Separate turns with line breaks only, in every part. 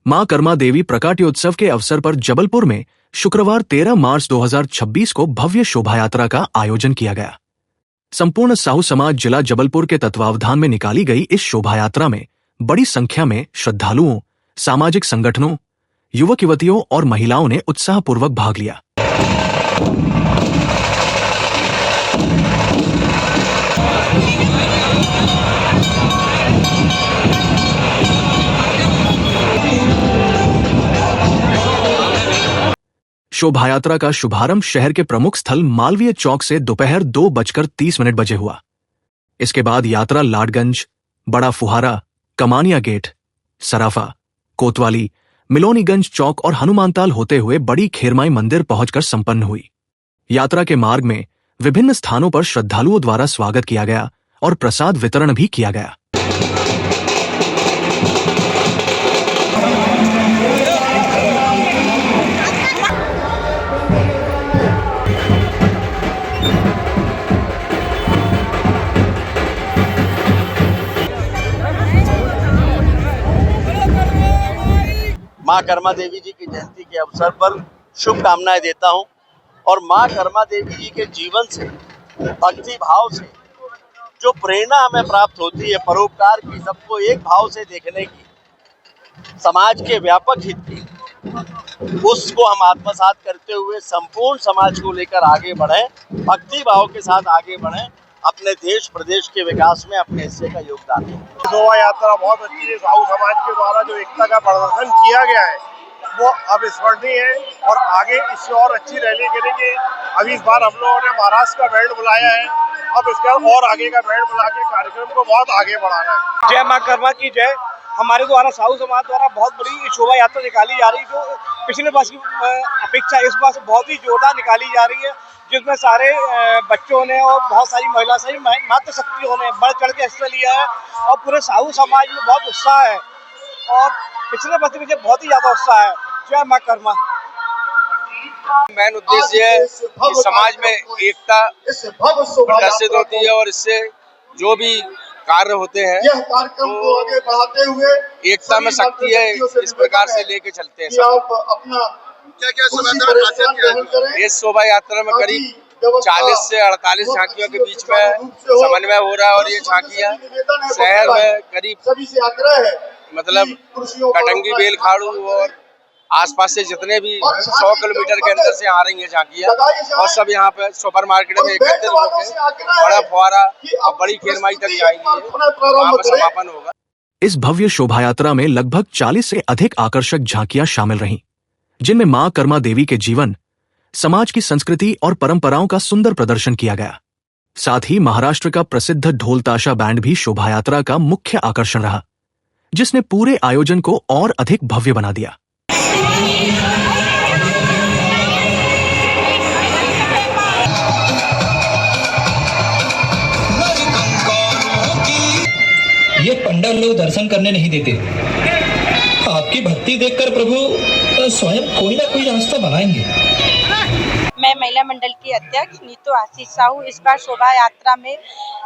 मां कर्मा देवी प्रकाट्योत्सव के अवसर पर जबलपुर में शुक्रवार 13 मार्च 2026 को भव्य शोभा यात्रा का आयोजन किया गया। संपूर्ण साहू समाज जिला जबलपुर के तत्वावधान में निकाली गई इस शोभा यात्रा में बड़ी संख्या में श्रद्धालुओं, सामाजिक संगठनों, युवक युवतियों और महिलाओं ने उत्साहपूर्वक भाग लिया। शोभा यात्रा का शुभारंभ शहर के प्रमुख स्थल मालवीय चौक से दोपहर 2:30 बजे हुआ। इसके बाद यात्रा लाडगंज, बड़ा फुहारा, कमानिया गेट, सराफा, कोतवाली, मिलोनीगंज चौक और हनुमानताल होते हुए बड़ी खेरमाई मंदिर पहुंचकर संपन्न हुई। यात्रा के मार्ग में विभिन्न स्थानों पर श्रद्धालुओं द्वारा स्वागत किया गया और प्रसाद वितरण भी किया गया।
माँ कर्मा देवी जी की जयंती के अवसर पर शुभकामनाएं देता हूं और माँ कर्मा देवी जी के जीवन से, भक्ति भाव से जो प्रेरणा हमें प्राप्त होती है, परोपकार की, सबको एक भाव से देखने की, समाज के व्यापक हित की, उसको हम आत्मसात करते हुए संपूर्ण समाज को लेकर आगे बढ़ें, भक्ति भाव के साथ आगे बढ़ें, अपने देश प्रदेश के विकास में अपने हिस्से का योगदान दें।
शोभा यात्रा बहुत अच्छी है। साहू समाज के द्वारा जो एकता का प्रदर्शन किया गया है वो अविस्मरणीय है और आगे इससे और अच्छी रैली करेंगे। अभी इस बार हम लोगों ने महाराष्ट्र का बैंड बुलाया है, अब इसका और आगे का बैंड बुला के कार्यक्रम को बहुत आगे बढ़ाना है।
जय माँ कर्मा की जय। हमारे द्वारा साहू समाज द्वारा बहुत बड़ी शोभा यात्रा निकाली जा रही है, जो पिछले वर्ष की अपेक्षा इस बार बहुत ही जोरदार निकाली जा रही है, जिसमें सारे बच्चों ने और बहुत सारी महिला सही मातृशक्तियों ने बढ़ चढ़ के हिस्सा लिया है और पूरे साहू समाज में बहुत उत्साह है और पिछले वर्ष में बहुत ही ज्यादा उत्साह है। जय माँ कर्मा।
मेन उद्देश्य है कि समाज में एकता प्रदर्शित होती है और इससे जो भी कार्य होते हैं तो आगे बढ़ाते हुए एकता में शक्ति है, इस प्रकार से लेके चलते हैं सब। इस शोभा यात्रा में करीब 40 से 48 झांकियों के बीच में समन्वय हो रहा है और ये झांकियां शहर में करीब मतलब कटंगी, बेलखाड़ू और आसपास से जितने भी 100 किलोमीटर के अंदर से आ रही हैं झांकियां और सब यहाँ पे सुपर मार्केट में एकत्रित होकर बड़ा फुहारा और बड़ी खेरमाई तक जाएंगी, वहाँ पर समापन होगा।
इस भव्य शोभा यात्रा में लगभग 40 से अधिक आकर्षक झांकियां शामिल रहीं, जिनमें मां कर्मा देवी के जीवन, समाज की संस्कृति और परंपराओं का सुंदर प्रदर्शन किया गया। साथ ही महाराष्ट्र का प्रसिद्ध ढोल ताशा बैंड भी शोभा यात्रा का मुख्य आकर्षण रहा, जिसने पूरे आयोजन को और अधिक भव्य बना दिया।
ये पंडाल लोग दर्शन करने नहीं देते। आपकी भक्ति देखकर प्रभु स्वयं कोई ना कोई रास्ता बनाएंगे।
मैं महिला मंडल की अध्यक्ष नीतू आशीष साहू इस बार शोभा यात्रा में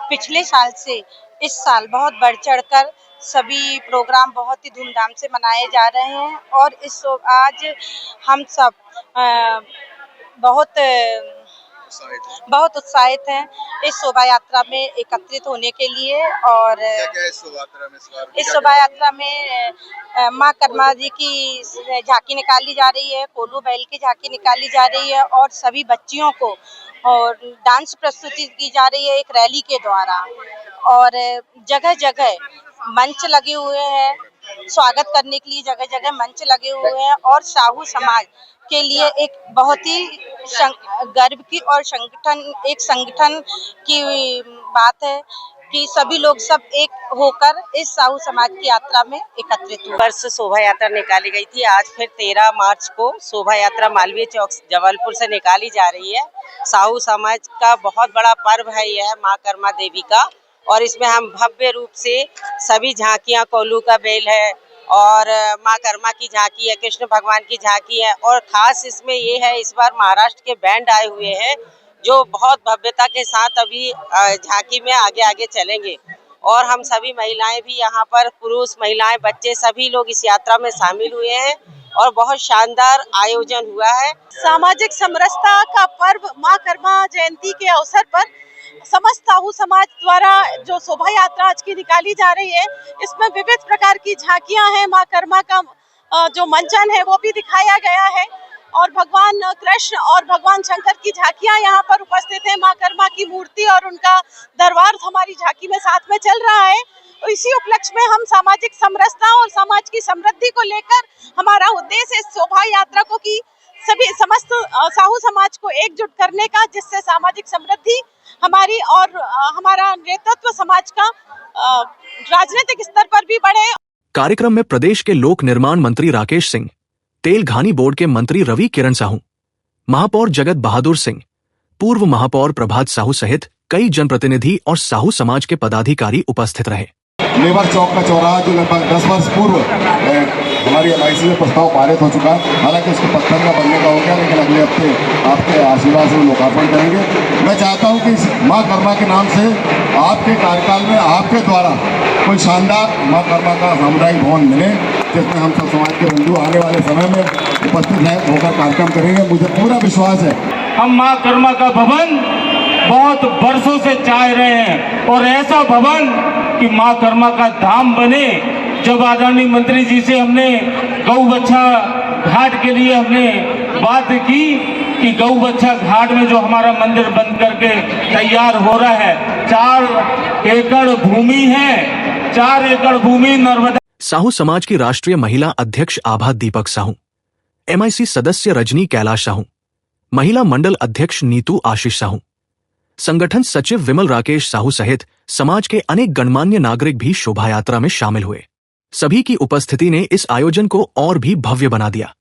पिछले साल से इस साल बहुत बढ़ चढ़कर सभी प्रोग्राम बहुत ही धूमधाम से मनाए जा रहे हैं और आज हम सब बहुत उत्साहित हैं इस शोभा यात्रा में एकत्रित होने के लिए। और
क्या
इस शोभा यात्रा में माँ कर्मा जी की झांकी निकाली जा रही है, कोलू बैल की झांकी निकाली जा रही है और सभी बच्चियों को और डांस प्रस्तुति की जा रही है एक रैली के द्वारा और जगह जगह मंच लगे हुए हैं, स्वागत करने के लिए जगह जगह मंच लगे हुए हैं और साहू समाज के लिए एक बहुत ही गर्व की और संगठन की बात है कि सभी लोग सब एक होकर इस साहू समाज की यात्रा में एकत्रित हुए।
वर्ष शोभा यात्रा निकाली गई थी, आज फिर 13 मार्च को शोभा यात्रा मालवीय चौक जबलपुर से निकाली जा रही है। साहू समाज का बहुत बड़ा पर्व है यह माँ कर्मा देवी का और इसमें हम भव्य रूप से सभी झांकियाँ, कोलू का बेल है और माँ कर्मा की झांकी है, कृष्ण भगवान की झांकी है और खास इसमें ये है इस बार महाराष्ट्र के बैंड आए हुए हैं जो बहुत भव्यता के साथ अभी झांकी में आगे आगे चलेंगे। और हम सभी महिलाएं भी यहाँ पर, पुरुष महिलाएं बच्चे सभी लोग इस यात्रा में शामिल हुए हैं और बहुत शानदार आयोजन हुआ है।
सामाजिक समरसता का पर्व माँ कर्मा जयंती के अवसर पर समस्त साहू समाज द्वारा जो शोभा यात्रा आज की निकाली जा रही है, इसमें विविध प्रकार की झांकियां हैं। माँ कर्मा का जो मंचन है वो भी दिखाया गया है और भगवान कृष्ण और भगवान शंकर की झांकियां यहाँ पर उपस्थित है। माँ कर्मा की मूर्ति और उनका दरबार हमारी झांकी में साथ में चल रहा है। तो इसी उपलक्ष्य में हम सामाजिक समरसता और समाज की समृद्धि को लेकर हमारा उद्देश्य इस शोभा यात्रा को की सभी समस्त साहू समाज को एकजुट करने का, जिससे सामाजिक समृद्धि हमारी और हमारा नेतृत्व समाज का राजनीतिक स्तर पर भी बढ़े।
कार्यक्रम में प्रदेश के लोक निर्माण मंत्री राकेश सिंह, तेल घानी बोर्ड के मंत्री रवि किरण साहू, महापौर जगत बहादुर सिंह, पूर्व महापौर प्रभात साहू सहित कई जनप्रतिनिधि और साहू समाज के पदाधिकारी उपस्थित रहे।
लेबर चौक का चौराहा जो लगभग 10 वर्ष पूर्व हमारी MIC में प्रस्ताव पारित हो चुका है, हालांकि उसके पत्थर का बनने का हो गया, लेकिन अगले हफ्ते आपके आशीर्वाद से लोकार्पण करेंगे। मैं चाहता हूं कि इस माँ कर्मा के नाम से आपके कार्यकाल में आपके द्वारा कोई शानदार माँ कर्मा का सामुदायिक भवन मिले, जिसमें हम सब समाज के बंधु आने वाले समय में उपस्थित होकर कार्यक्रम करेंगे। मुझे पूरा विश्वास है
हम माँ कर्मा का भवन बहुत वर्षों से चाह रहे हैं और ऐसा भवन कि माँ कर्मा का धाम बने। जब आदरणीय मंत्री जी से हमने गौ बच्छा घाट के लिए हमने बात की कि गौ बच्छा घाट में जो हमारा मंदिर बन करके तैयार हो रहा है, 4 एकड़ भूमि है, 4 एकड़ भूमि नर्मदा।
साहू समाज की राष्ट्रीय महिला अध्यक्ष आभा दीपक साहू, MIC सदस्य रजनी कैलाश साहू, महिला मंडल अध्यक्ष नीतू आशीष साहू, संगठन सचिव विमल राकेश साहू सहित समाज के अनेक गणमान्य नागरिक भी शोभा यात्रा में शामिल हुए। सभी की उपस्थिति ने इस आयोजन को और भी भव्य बना दिया।